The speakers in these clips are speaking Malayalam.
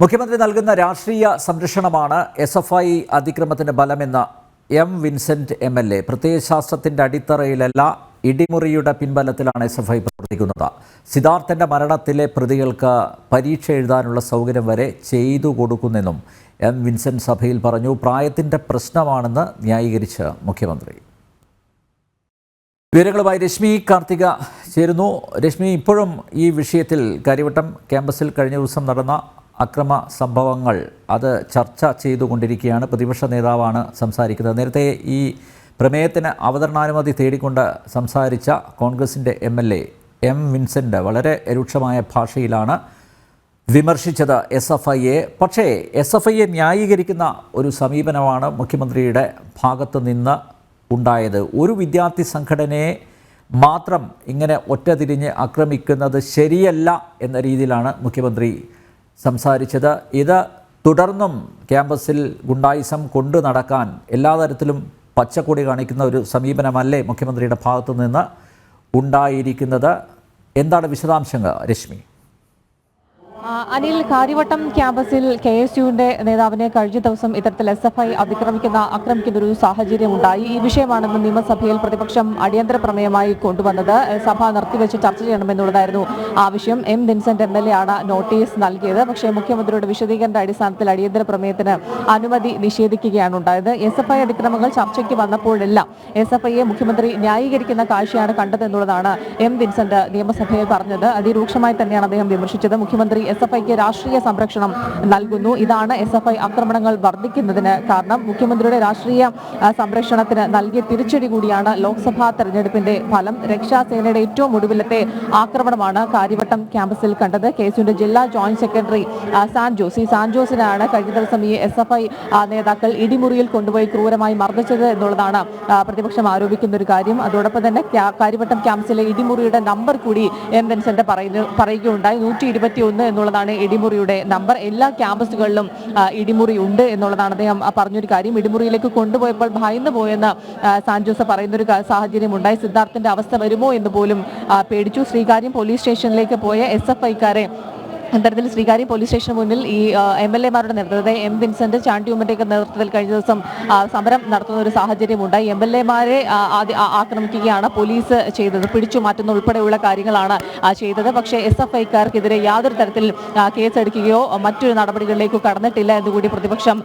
മുഖ്യമന്ത്രി നൽകുന്ന രാഷ്ട്രീയ സംരക്ഷണമാണ് SFI അതിക്രമത്തിന് ബലമെന്ന എം വിൻസെന്റ് MLA. പ്രത്യയശാസ്ത്രത്തിന്റെ അടിത്തറയിലല്ല, ഇടിമുറിയുടെ പിൻബലത്തിലാണ് SFI പ്രവർത്തിക്കുന്നത്. സിദ്ധാർത്ഥന്റെ മരണത്തിലെ പ്രതികൾക്ക് പരീക്ഷ എഴുതാനുള്ള സൗകര്യം വരെ ചെയ്തു കൊടുക്കുന്നെന്നും എം വിൻസെന്റ് സഭയിൽ പറഞ്ഞു. പ്രായത്തിന്റെ പ്രശ്നമാണെന്ന് ന്യായീകരിച്ച് മുഖ്യമന്ത്രി. വിവരങ്ങളുമായി രശ്മി കാർത്തിക ചേരുന്നു. രശ്മി, ഇപ്പോഴും ഈ വിഷയത്തിൽ കാര്യവട്ടം ക്യാമ്പസിൽ കഴിഞ്ഞ ദിവസം നടന്ന അക്രമ സംഭവങ്ങൾ അത് ചർച്ച ചെയ്തുകൊണ്ടിരിക്കുകയാണ്. പ്രതിപക്ഷ നേതാവാണ് സംസാരിക്കുന്നത്. നേരത്തെ ഈ പ്രമേയത്തിന് അവതരണാനുമതി തേടിക്കൊണ്ട് സംസാരിച്ച കോൺഗ്രസിൻ്റെ MLA എം വിൻസെൻ്റ് വളരെ രൂക്ഷമായ ഭാഷയിലാണ് വിമർശിച്ചത് SFIയെ. പക്ഷേ SFIയെ ന്യായീകരിക്കുന്ന ഒരു സമീപനമാണ് മുഖ്യമന്ത്രിയുടെ ഭാഗത്തു നിന്ന് ഉണ്ടായത്. ഒരു വിദ്യാർത്ഥി സംഘടനയെ മാത്രം ഇങ്ങനെ ഒറ്റതിരിഞ്ഞ് ആക്രമിക്കുന്നത് ശരിയല്ല എന്ന രീതിയിലാണ് മുഖ്യമന്ത്രി സംസാരിച്ചത്. ഇത് തുടർന്നും ക്യാമ്പസിൽ ഗുണ്ടായിസം കൊണ്ടു നടക്കാൻ എല്ലാ തരത്തിലും പച്ചക്കൊടി കാണിക്കുന്ന ഒരു സമീപനമല്ലേ മുഖ്യമന്ത്രിയുടെ ഭാഗത്തു നിന്ന് ഉണ്ടായിരിക്കുന്നത്? എന്താണ് വിശദാംശങ്ങൾ രശ്മി? അനിൽ, കാര്യവട്ടം ക്യാമ്പസിൽ KSUവിന്റെ നേതാവിനെ കഴിഞ്ഞ ദിവസം ഇത്തരത്തിൽ SFI ആക്രമിക്കുന്ന ഒരു സാഹചര്യം ഉണ്ടായി. ഈ വിഷയമാണെന്ന് നിയമസഭയിൽ പ്രതിപക്ഷം അടിയന്തര പ്രമേയമായി കൊണ്ടുവന്നത്. സഭ നിർത്തിവെച്ച് ചർച്ച ചെയ്യണമെന്നുള്ളതായിരുന്നു ആവശ്യം. എം വിൻസെന്റ് MLA ആണ് നോട്ടീസ് നൽകിയത്. പക്ഷേ മുഖ്യമന്ത്രിയുടെ വിശദീകരണ അടിസ്ഥാനത്തിൽ അടിയന്തര പ്രമേയത്തിന് അനുമതി നിഷേധിക്കുകയാണ് ഉണ്ടായത്. SFI അതിക്രമങ്ങൾ ചർച്ചയ്ക്ക് വന്നപ്പോഴെല്ലാം SFIയെ മുഖ്യമന്ത്രി ന്യായീകരിക്കുന്ന കാഴ്ചയാണ് കണ്ടതെന്നുള്ളതാണ് എം വിൻസെന്റ് നിയമസഭയിൽ പറഞ്ഞത്. അതിരൂക്ഷമായി തന്നെയാണ് അദ്ദേഹം വിമർശിച്ചത്. മുഖ്യമന്ത്രി SFIക്ക് രാഷ്ട്രീയ സംരക്ഷണം നൽകുന്നു. ഇതാണ് SFI ആക്രമണങ്ങൾ വർദ്ധിക്കുന്നതിന് കാരണം. മുഖ്യമന്ത്രിയുടെ രാഷ്ട്രീയ സംരക്ഷണത്തിന് നൽകിയ തിരിച്ചടി കൂടിയാണ് ലോക്സഭാ തെരഞ്ഞെടുപ്പിന്റെ ഫലം. രക്ഷാസേനയുടെ ഏറ്റവും ഒടുവിലത്തെ ആക്രമണമാണ് കാര്യവട്ടം ക്യാമ്പസിൽ കണ്ടത്. KSUവിന്റെ ജില്ലാ ജോയിന്റ് സെക്രട്ടറി സാൻജോസിനാണ് കഴിഞ്ഞ ദിവസം ഈ SFI നേതാക്കൾ ഇടിമുറിയിൽ കൊണ്ടുപോയി ക്രൂരമായി മർദ്ദിച്ചത് എന്നുള്ളതാണ് പ്രതിപക്ഷം ആരോപിക്കുന്ന ഒരു കാര്യം. അതോടൊപ്പം തന്നെ കാര്യവട്ടം ക്യാമ്പസിലെ ഇടിമുറിയുടെ നമ്പർ കൂടി എം വിൻസെന്റ് പറയുകയുണ്ടായി. 121 എന്നുള്ളതാണ് ഇടിമുറിയുടെ നമ്പർ. എല്ലാ ക്യാമ്പസുകളിലും ഇടിമുറി ഉണ്ട് എന്നുള്ളതാണ് അദ്ദേഹം പറഞ്ഞൊരു കാര്യം. ഇടിമുറിയിലേക്ക് കൊണ്ടുപോയപ്പോൾ ഭയന്നു പോയെന്ന് സാൻജോസ് പറയുന്നൊരു സാഹചര്യം ഉണ്ടായി. സിദ്ധാർത്ഥന്റെ അവസ്ഥ വരുമോ എന്ന് പോലും പേടിച്ചു. ശ്രീകാര്യം പോലീസ് സ്റ്റേഷനിലേക്ക് പോയ SFIക്കാരെ അത്തരത്തിൽ ശ്രീകാര്യം പോലീസ് സ്റ്റേഷന് മുന്നിൽ ഈ MLAമാരുടെ നേതൃത്വത്തിൽ എം വിൻസെന്റ് ചാണ്ടിയുമ്മന്റെയൊക്കെ നേതൃത്വത്തിൽ കഴിഞ്ഞ ദിവസം സമരം നടത്തുന്ന ഒരു സാഹചര്യം ഉണ്ടായി. MLAമാരെ ആക്രമിക്കുകയാണ് പോലീസ് ചെയ്തത്. പിടിച്ചു മാറ്റുന്ന ഉൾപ്പെടെയുള്ള കാര്യങ്ങളാണ് ചെയ്തത്. പക്ഷേ SFIക്കാർക്കെതിരെ യാതൊരു തരത്തിൽ കേസെടുക്കുകയോ മറ്റൊരു നടപടികളിലേക്കോ കടന്നിട്ടില്ല എന്നുകൂടി പ്രതിപക്ഷം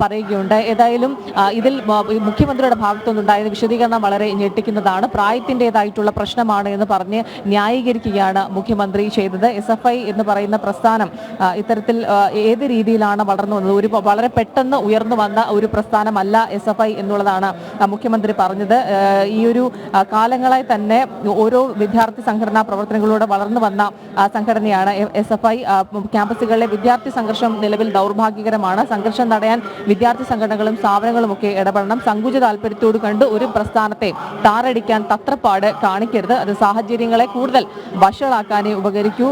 പറയുകയുണ്ട്. ഏതായാലും ഇതിൽ മുഖ്യമന്ത്രിയുടെ ഭാഗത്തുനിന്നുണ്ടായ വിശദീകരണം വളരെ ഞെട്ടിക്കുന്നതാണ്. പ്രായത്തിൻ്റെതായിട്ടുള്ള പ്രശ്നമാണ് എന്ന് പറഞ്ഞ് ന്യായീകരിക്കുകയാണ് മുഖ്യമന്ത്രി ചെയ്തത്. SFI എന്ന് പറയുന്ന പ്രസ്ഥാനം ഇത്തരത്തിൽ ഏത് രീതിയിലാണ് വളർന്നു വന്നത്? ഒരു വളരെ പെട്ടെന്ന് ഉയർന്നു വന്ന ഒരു പ്രസ്ഥാനമല്ല SFI എന്നുള്ളതാണ് മുഖ്യമന്ത്രി പറഞ്ഞത്. ഈ ഒരു കാലങ്ങളായി തന്നെ ഓരോ വിദ്യാർത്ഥി സംഘടനാ പ്രവർത്തനങ്ങളിലൂടെ വളർന്നു വന്ന സംഘടനയാണ് SFI. ക്യാമ്പസുകളിലെ വിദ്യാർത്ഥി സംഘർഷം നിലവിൽ ദൗർഭാഗ്യകരമാണ്. സംഘർഷം തടയാൻ വിദ്യാർത്ഥി സംഘടനകളും സ്ഥാപനങ്ങളും ഒക്കെ ഇടപെടണം. സങ്കുചിത താല്പര്യത്തോട് കണ്ട് ഒരു പ്രസ്ഥാനത്തെ താറടിക്കാൻ തത്രപ്പാട് കാണിക്കരുത്. അത് സാഹചര്യങ്ങളെ കൂടുതൽ വഷളാക്കാനേ ഉപകരിക്കൂ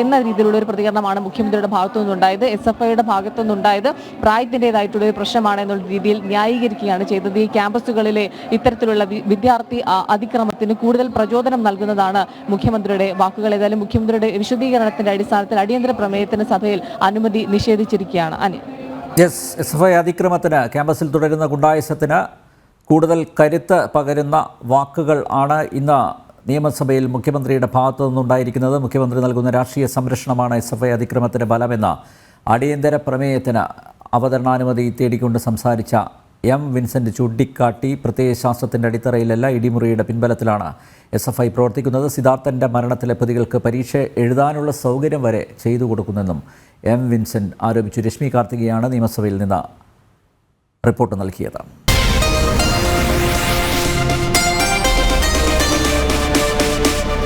എന്ന രീതിയിലുള്ള ഒരു പ്രതികരണമാണ് മുഖ്യമന്ത്രിയുടെ ഭാഗത്തു നിന്നുണ്ടായത്. SFIയുടെ ഭാഗത്തു നിന്നുണ്ടായത് പ്രായത്തിൻ്റെതായിട്ടുള്ള ഒരു പ്രശ്നമാണ് എന്നുള്ള രീതിയിൽ ന്യായീകരിക്കുകയാണ് ചെയ്തത്. ഈ ക്യാമ്പസുകളിലെ ഇത്തരത്തിലുള്ള വിദ്യാർത്ഥി അതിക്രമത്തിന് കൂടുതൽ പ്രചോദനം നൽകുന്നതാണ് മുഖ്യമന്ത്രിയുടെ വാക്കുകൾ. ഏതായാലും മുഖ്യമന്ത്രിയുടെ വിശദീകരണത്തിന്റെ അടിസ്ഥാനത്തിൽ അടിയന്തര പ്രമേയത്തിന് സഭയിൽ അനുമതി നിഷേധിച്ചിരിക്കുകയാണ്. SFI അതിക്രമത്തിന്, ക്യാമ്പസിൽ തുടരുന്ന ഗുണ്ടായിസത്തിന് കൂടുതൽ കരുത്ത് പകരുന്ന വാക്കുകൾ ആണ് ഇന്ന് നിയമസഭയിൽ മുഖ്യമന്ത്രിയുടെ ഭാഗത്തു നിന്നുണ്ടായിരിക്കുന്നത്. മുഖ്യമന്ത്രി നൽകുന്ന രാഷ്ട്രീയ സംരക്ഷണമാണ് SFI അതിക്രമത്തിന് ബലമെന്ന അടിയന്തര പ്രമേയത്തിന് അവതരണാനുമതി തേടിക്കൊണ്ട് സംസാരിച്ച എം വിൻസെന്റ് ചൂണ്ടിക്കാട്ടി. പ്രത്യയശാസ്ത്രത്തിൻ്റെ അടിത്തറയിലല്ല, ഇടിമുറിയുടെ പിൻബലത്തിലാണ് SFI പ്രവർത്തിക്കുന്നത്. സിദ്ധാർത്ഥൻ്റെ മരണത്തിലെ പ്രതികൾക്ക് പരീക്ഷ എഴുതാനുള്ള സൗകര്യം വരെ ചെയ്തു കൊടുക്കുന്നെന്നും എം വിൻസെന്റ് ആരോപിച്ചു. രശ്മി കാർത്തികയാണ് നിയമസഭയിൽ നിന്ന് റിപ്പോർട്ട് നൽകിയത്.